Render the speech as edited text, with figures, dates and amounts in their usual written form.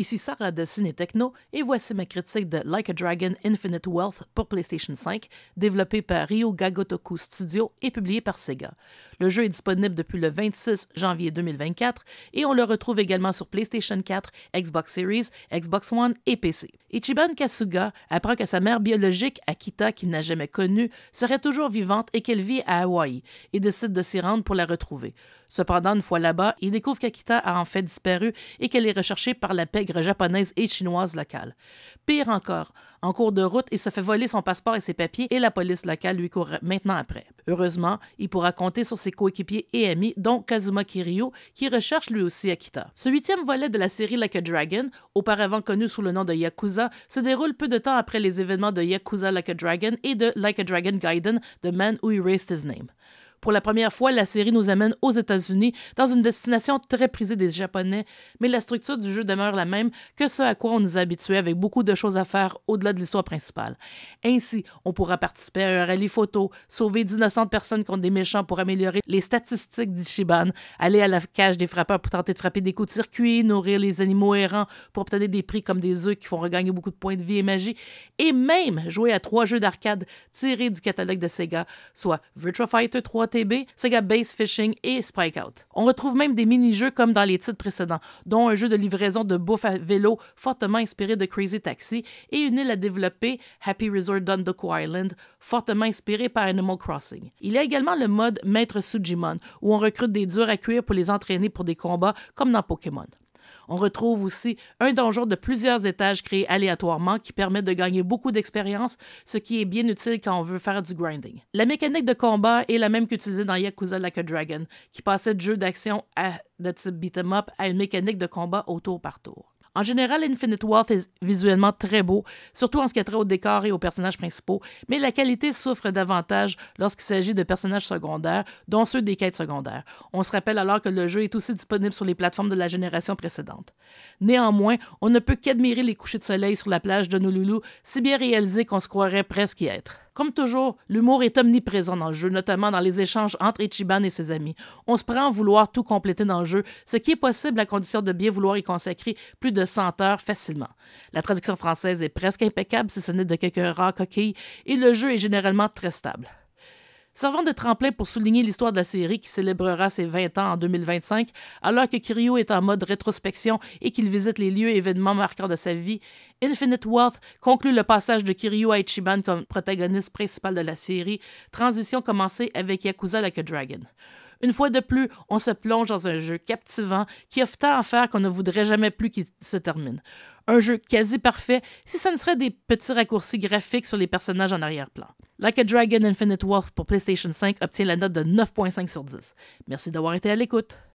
Ici Sarah de Ciné Techno et voici ma critique de Like a Dragon Infinite Wealth pour PlayStation 5, développé par Ryoga Gotoku Studio et publié par Sega. Le jeu est disponible depuis le 26 janvier 2024 et on le retrouve également sur PlayStation 4, Xbox Series, Xbox One et PC. Ichiban Kasuga apprend que sa mère biologique, Akita, qu'il n'a jamais connue, serait toujours vivante et qu'elle vit à Hawaï et décide de s'y rendre pour la retrouver. Cependant, une fois là-bas, il découvre qu'Akita a en fait disparu et qu'elle est recherchée par la pègre japonaise et chinoise locale. Pire encore, en cours de route, il se fait voler son passeport et ses papiers et la police locale lui court maintenant après. Heureusement, il pourra compter sur ses coéquipiers et amis, dont Kazuma Kiryu, qui recherche lui aussi Akita. Ce 8e volet de la série Like a Dragon, auparavant connu sous le nom de Yakuza, se déroule peu de temps après les événements de Yakuza Like a Dragon et de Like a Dragon Gaiden, The Man Who Erased His Name. Pour la première fois, la série nous amène aux États-Unis, dans une destination très prisée des Japonais, mais la structure du jeu demeure la même que ce à quoi on nous a habitués, avec beaucoup de choses à faire au-delà de l'histoire principale. Ainsi, on pourra participer à un rallye photo, sauver d'innocentes personnes contre des méchants pour améliorer les statistiques d'Ichiban, aller à la cage des frappeurs pour tenter de frapper des coups de circuit, nourrir les animaux errants pour obtenir des prix comme des œufs qui font regagner beaucoup de points de vie et magie, et même jouer à 3 jeux d'arcade tirés du catalogue de Sega, soit Virtua Fighter 3 TB, Sega Base Fishing et Spike Out. On retrouve même des mini-jeux comme dans les titres précédents, dont un jeu de livraison de bouffe à vélo fortement inspiré de Crazy Taxi et une île à développer, Happy Resort Dondoku Island, fortement inspiré par Animal Crossing. Il y a également le mode Maître Sujimon, où on recrute des durs à cuire pour les entraîner pour des combats comme dans Pokémon. On retrouve aussi un donjon de plusieurs étages créés aléatoirement qui permet de gagner beaucoup d'expérience, ce qui est bien utile quand on veut faire du grinding. La mécanique de combat est la même qu'utilisée dans Yakuza Like a Dragon, qui passait de jeux d'action de type beat'em up à une mécanique de combat au tour par tour. En général, Infinite Wealth est visuellement très beau, surtout en ce qui a trait au décor et aux personnages principaux, mais la qualité souffre davantage lorsqu'il s'agit de personnages secondaires, dont ceux des quêtes secondaires. On se rappelle alors que le jeu est aussi disponible sur les plateformes de la génération précédente. Néanmoins, on ne peut qu'admirer les couchers de soleil sur la plage d'Honolulu, si bien réalisés qu'on se croirait presque y être. Comme toujours, l'humour est omniprésent dans le jeu, notamment dans les échanges entre Ichiban et ses amis. On se prend à vouloir tout compléter dans le jeu, ce qui est possible à condition de bien vouloir y consacrer plus de 100 heures facilement. La traduction française est presque impeccable si ce n'est de quelques rares coquilles, et le jeu est généralement très stable. Servant de tremplin pour souligner l'histoire de la série qui célébrera ses 20 ans en 2025, alors que Kiryu est en mode rétrospection et qu'il visite les lieux et événements marquants de sa vie, Infinite Wealth conclut le passage de Kiryu à Ichiban comme protagoniste principal de la série, transition commencée avec Yakuza Like a Dragon. Une fois de plus, on se plonge dans un jeu captivant qui offre tant à faire qu'on ne voudrait jamais plus qu'il se termine. Un jeu quasi parfait si ce ne serait des petits raccourcis graphiques sur les personnages en arrière-plan. Like a Dragon Infinite Wealth pour PlayStation 5 obtient la note de 9.5 sur 10. Merci d'avoir été à l'écoute.